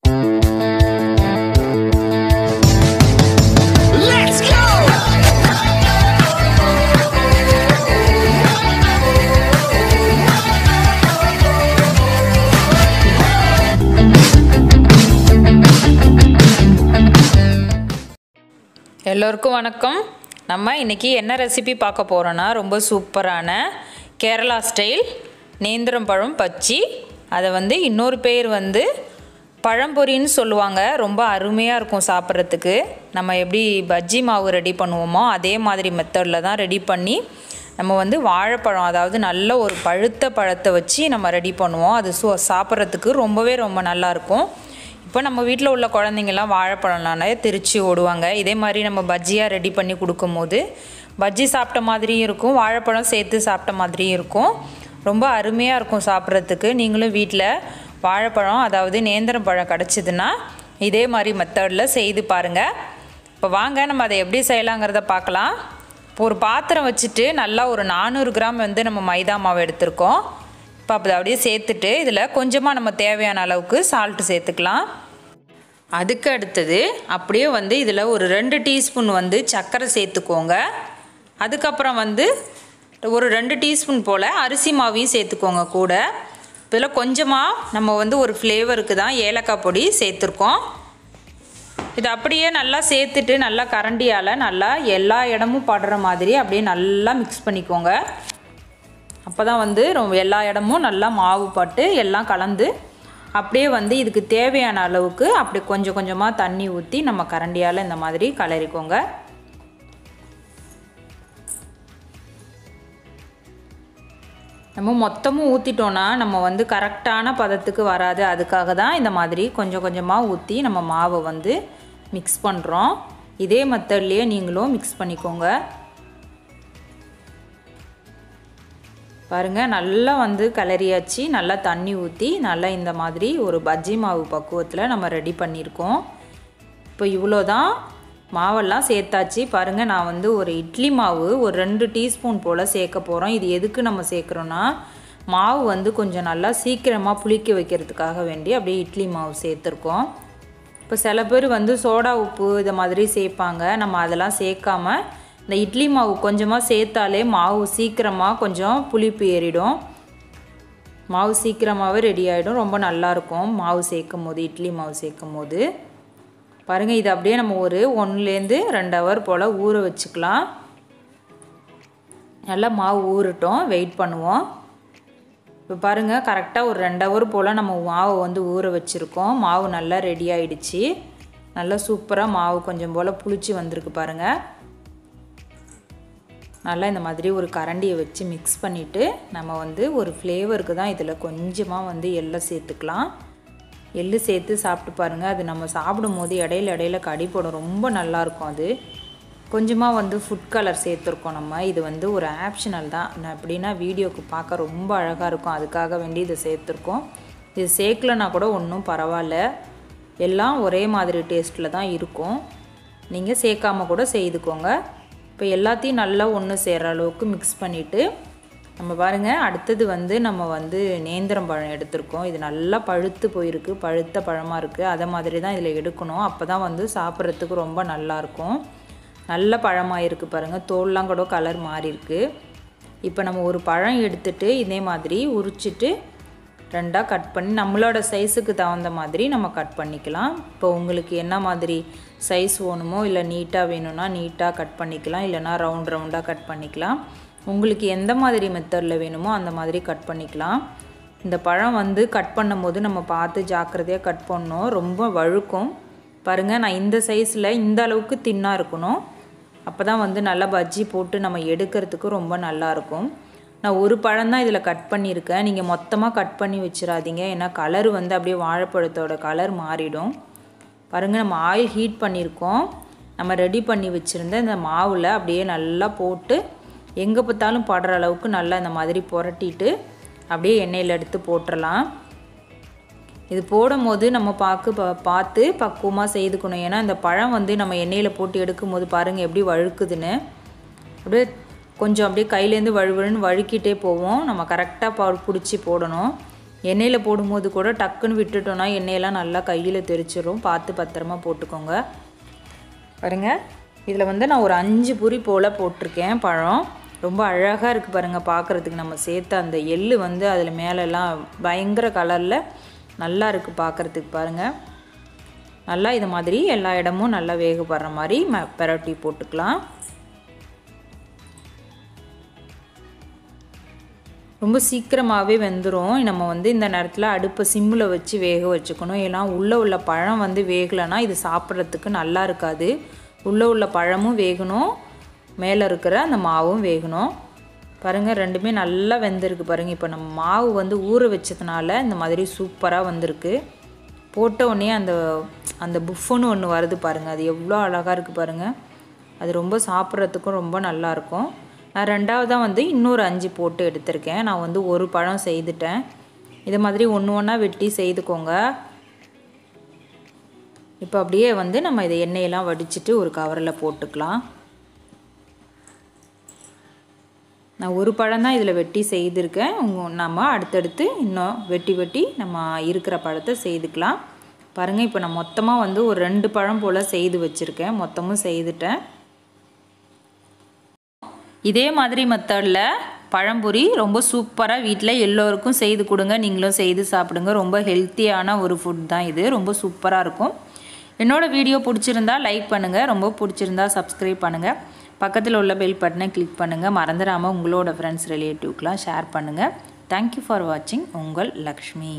எல்லோருக்கும் வணக்கம். நம்ம இன்றைக்கி என்ன ரெசிபி பார்க்க போகிறோன்னா ரொம்ப சூப்பரான கேரளா ஸ்டைல் நேந்திரம் பழம் பச்சி. அதை இன்னொரு பேர் பழம்பொரின்னு சொல்லுவாங்க. ரொம்ப அருமையாக இருக்கும் சாப்பிட்றதுக்கு. நம்ம எப்படி பஜ்ஜி மாவு ரெடி பண்ணுவோமோ அதே மாதிரி மெத்தடில் தான் ரெடி பண்ணி நம்ம வாழைப்பழம், அதாவது நல்ல ஒரு பழுத்த பழத்தை வச்சு நம்ம ரெடி பண்ணுவோம். அது சாப்பிட்றதுக்கு ரொம்ப நல்லாயிருக்கும். இப்போ நம்ம வீட்டில் உள்ள குழந்தைங்கள்லாம் வாழைப்பழம்னாலே திருச்சி ஓடுவாங்க. இதே மாதிரி நம்ம பஜ்ஜியாக ரெடி பண்ணி கொடுக்கும்போது பஜ்ஜி சாப்பிட்ட மாதிரியும் இருக்கும், வாழைப்பழம் சேர்த்து சாப்பிட்ட மாதிரியும் இருக்கும். ரொம்ப அருமையாக இருக்கும் சாப்பிட்றதுக்கு. நீங்களும் வீட்டில் வாழைப்பழம், அதாவது நேந்திரம் பழம் கிடச்சிதுன்னா இதே மாதிரி மெத்தடில் செய்து பாருங்கள். இப்போ வாங்க நம்ம அதை எப்படி செய்யலாங்கிறத பார்க்கலாம். இப்போ ஒரு பாத்திரம் வச்சுட்டு நல்லா ஒரு 400 கிராம் நம்ம மைதா மாவு எடுத்திருக்கோம். இப்போ அப்போ அப்படியே சேர்த்துட்டு இதில் கொஞ்சமாக நம்ம தேவையான அளவுக்கு சால்ட்டு சேர்த்துக்கலாம். அதுக்கு அடுத்தது அப்படியே இதில் ஒரு 2 டீஸ்பூன் சர்க்கரை சேர்த்துக்கோங்க. அதுக்கப்புறம் ஒரு 2 டீஸ்பூன் போல் அரிசி மாவையும் சேர்த்துக்கோங்க கூட. இதில் கொஞ்சமாக நம்ம ஒரு ஃப்ளேவருக்கு தான் ஏலக்காய் பொடி சேர்த்துருக்கோம். இது அப்படியே நல்லா சேர்த்துட்டு நல்லா கரண்டியால் நல்லா எல்லா இடமும் படுற மாதிரி அப்படியே நல்லா மிக்ஸ் பண்ணிக்கோங்க. அப்போ தான் ரொம்ப எல்லா இடமும் நல்லா மாவு பட்டு எல்லாம் கலந்து அப்படியே இதுக்கு தேவையான அளவுக்கு அப்படி கொஞ்சம் கொஞ்சமாக தண்ணி ஊற்றி நம்ம கரண்டியால் இந்த மாதிரி கலரிக்கோங்க. நம்ம மொத்தமும் ஊற்றிட்டோன்னா நம்ம கரெக்டான பதத்துக்கு வராது. அதுக்காக தான் இந்த மாதிரி கொஞ்சம் கொஞ்சமாக ஊற்றி நம்ம மாவை மிக்ஸ் பண்ணுறோம். இதே மெத்தட்லேயே நீங்களும் மிக்ஸ் பண்ணிக்கோங்க. பாருங்கள், நல்லா கலரியாச்சு. நல்லா தண்ணி ஊற்றி நல்லா இந்த மாதிரி ஒரு பஜ்ஜி மாவு பக்குவத்தில் நம்ம ரெடி பண்ணியிருக்கோம். இப்போ இவ்வளோ தான் மாவெல்லாம் சேர்த்தாச்சு. பாருங்கள், நான் ஒரு இட்லி மாவு ஒரு 2 டீஸ்பூன் போல் சேர்க்க போகிறோம். இது எதுக்கு நம்ம சேர்க்குறோன்னா மாவு கொஞ்சம் நல்லா சீக்கிரமாக புளிக்க வைக்கிறதுக்காக வேண்டி அப்படியே இட்லி மாவு சேர்த்துருக்கோம். இப்போ சில பேர் சோடா உப்பு இதை மாதிரி சேர்ப்பாங்க. நம்ம அதெல்லாம் சேர்க்காம இந்த இட்லி மாவு கொஞ்சமாக சேர்த்தாலே மாவு சீக்கிரமாக கொஞ்சம் புளிப்பு ஏறிடும். மாவு சீக்கிரமாகவே ரெடி ஆகிடும். ரொம்ப நல்லாயிருக்கும் மாவு சேர்க்கும் போது, இட்லி மாவு சேர்க்கும் போது. பாருங்கள், இது அப்படியே நம்ம ஒரு 1லேருந்து 2 ஹவர் போல் ஊற வச்சுக்கலாம். நல்லா மாவு ஊறட்டும், வெயிட் பண்ணுவோம். இப்போ பாருங்கள், கரெக்டாக ஒரு 2 ஹவர் போல் நம்ம மாவை ஊற வச்சுருக்கோம். மாவு நல்லா ரெடி ஆகிடுச்சு. நல்லா சூப்பராக மாவு கொஞ்சம் போல் புளிச்சு வந்திருக்கு பாருங்கள். நல்லா இந்த மாதிரி ஒரு கரண்டியை வச்சு மிக்ஸ் பண்ணிவிட்டு நம்ம ஒரு ஃப்ளேவருக்கு தான் இதில் கொஞ்சமாக எள்ளை சேர்த்துக்கலாம். எள்ளு சேர்த்து சாப்பிட்டு பாருங்கள். அது நம்ம சாப்பிடும் போது இடையில கடிப்படும். ரொம்ப நல்லாயிருக்கும். அது கொஞ்சமாக ஃபுட் கலர் சேர்த்துருக்கோம் நம்ம. இது ஒரு ஆப்ஷனல் தான். எப்படின்னா வீடியோவுக்கு பார்க்க ரொம்ப அழகாக இருக்கும். அதுக்காக வேண்டி இதை சேர்த்துருக்கோம். இது சேர்க்கலனா கூட ஒன்றும் பரவாயில்ல. எல்லாம் ஒரே மாதிரி டேஸ்ட்டில் தான் இருக்கும். நீங்கள் சேர்க்காமல் கூட செய்துக்கோங்க. இப்போ எல்லாத்தையும் நல்லா ஒன்று சேர்கிற அளவுக்கு மிக்ஸ் பண்ணிவிட்டு நம்ம பாருங்கள், அடுத்தது நம்ம நேந்திரம் பழம் எடுத்திருக்கோம். இது நல்லா பழுத்து போயிருக்கு, பழுத்த பழமாக இருக்குது. அதை மாதிரி தான் இதில் எடுக்கணும். அப்போ தான் சாப்பிட்றதுக்கு ரொம்ப நல்லாயிருக்கும். நல்ல பழமாக இருக்குது பாருங்கள். தோல்லாம் கூட கலர் மாறி இருக்குது. இப்போ நம்ம ஒரு பழம் எடுத்துகிட்டு இதே மாதிரி உரிச்சிட்டு 2ஆக கட் பண்ணி நம்மளோட சைஸுக்கு தகுந்த மாதிரி நம்ம கட் பண்ணிக்கலாம். இப்போ உங்களுக்கு என்ன மாதிரி சைஸ் வேணுமோ, இல்லை நீட்டாக வேணும்னா நீட்டாக கட் பண்ணிக்கலாம், இல்லைனா ரவுண்டாக கட் பண்ணிக்கலாம். உங்களுக்கு எந்த மாதிரி மெத்தடில் வேணுமோ அந்த மாதிரி கட் பண்ணிக்கலாம். இந்த பழம் கட் பண்ணும்போது நம்ம பார்த்து ஜாக்கிரதையாக கட் பண்ணணும். ரொம்ப வழுக்கும். பாருங்கள், நான் இந்த சைஸில் இந்த அளவுக்கு தின்னாக இருக்கணும். அப்போ தான் நல்லா பஜ்ஜி போட்டு நம்ம எடுக்கிறதுக்கு ரொம்ப நல்லாயிருக்கும். நான் ஒரு பழம் தான் இதில் கட் பண்ணியிருக்கேன். நீங்கள் மொத்தமாக கட் பண்ணி வச்சிடாதீங்க. ஏன்னா கலர் அப்படியே வாழைப்பழத்தோட கலர் மாறிடும். பாருங்கள், நம்ம ஆயில் ஹீட் பண்ணியிருக்கோம். நம்ம ரெடி பண்ணி வச்சுருந்த இந்த மாவில் அப்படியே நல்லா போட்டு எங்கே பார்த்தாலும் படுற அளவுக்கு நல்லா இந்த மாதிரி புரட்டிட்டு அப்படியே எண்ணெயில் எடுத்து போட்டுடலாம். இது போடும் போது நம்ம பார்த்து பக்குவமாக செய்துக்கணும். ஏன்னா இந்த பழம் நம்ம எண்ணெயில் போட்டு எடுக்கும் போது பாருங்கள் எப்படி வழுக்குதுன்னு. அப்படியே கொஞ்சம் அப்படியே கையிலேருந்து வழுவழுன்னு வழுக்கிட்டே போவோம். நம்ம கரெக்டாக பிடிச்சி போடணும். எண்ணெயில் போடும்போது கூட டக்குன்னு விட்டுட்டோன்னா எண்ணெயெல்லாம் நல்லா கையில் தெரிச்சிடும். பார்த்து பத்திரமா போட்டுக்கோங்க. பாருங்கள், இதில் வந்து நான் ஒரு 5 பூரி போல் போட்டிருக்கேன். பழம் ரொம்ப அழகாக இருக்குது பாருங்கள் பார்க்குறதுக்கு. நம்ம சேர்த்த அந்த எள்ளு வந்து அதில் மேலெல்லாம் பயங்கர கலரில் நல்லா இருக்குது பார்க்குறதுக்கு. பாருங்கள், நல்லா இது மாதிரி எல்லா இடமும் நல்லா வேகப்படுற மாதிரி பெரட்டி போட்டுக்கலாம். ரொம்ப சீக்கிரமாகவே வெந்துடும். நம்ம வந்து இந்த நேரத்தில் அடுப்பை சிம்மில் வச்சு வேக வச்சுக்கணும். ஏன்னா உள்ளே உள்ள பழம் வந்து வேகலைன்னா இது சாப்பிட்றதுக்கு நல்லா இருக்காது. உள்ளே உள்ள பழமும் வேகணும், மேலே இருக்கிற அந்த மாவும் வேகணும். பாருங்கள், ரெண்டுமே நல்லா வெந்திருக்கு பாருங்கள். இப்போ நம்ம மாவு வந்து ஊற வச்சதுனால இந்த மாதிரி சூப்பராக வந்திருக்கு. போட்ட உடனே அந்த அந்த புஃப்னு ஒன்று வருது பாருங்கள், அது எவ்வளோ அழகாக இருக்குது பாருங்கள். அது ரொம்ப சாப்பிட்றதுக்கும் ரொம்ப நல்லாயிருக்கும். நான் ரெண்டாவதாக வந்து இன்னொரு 5 போட்டு எடுத்திருக்கேன். நான் வந்து ஒரு பழம் செய்துட்டேன். இது மாதிரி ஒன்று ஒன்றா வெட்டி செய்துக்கோங்க. இப்போ அப்படியே வந்து நம்ம இதை எண்ணெயெல்லாம் வடிச்சிட்டு ஒரு கவரில் போட்டுக்கலாம். நான் ஒரு பழம் தான் இதில் வெட்டி செய்திருக்கேன். நம்ம அடுத்தடுத்து இன்னும் வெட்டி நம்ம இருக்கிற பழத்தை செய்துக்கலாம். பாருங்கள், இப்போ நான் மொத்தமாக வந்து ஒரு 2 பழம் போல் செய்து வச்சுருக்கேன். மொத்தமும் செய்துட்டேன். இதே மாதிரி மெத்தடில் பழம்பொரி ரொம்ப சூப்பராக வீட்டில் எல்லோருக்கும் செய்து கொடுங்க. நீங்களும் செய்து சாப்பிடுங்க. ரொம்ப ஹெல்த்தியான ஒரு ஃபுட் தான் இது. ரொம்ப சூப்பராக இருக்கும். என்னோடய வீடியோ பிடிச்சிருந்தா லைக் பண்ணுங்கள். ரொம்ப பிடிச்சிருந்தா சப்ஸ்கிரைப் பண்ணுங்கள். பக்கத்தில் உள்ள பெல் பட்டனை கிளிக் பண்ணுங்கள். மறந்துடாமல் உங்களோட ஃப்ரெண்ட்ஸ் ரிலேட்டிவ்க்கெலாம் ஷேர் பண்ணுங்கள். தேங்க்யூ ஃபார் வாட்சிங். உங்கள் லக்ஷ்மி.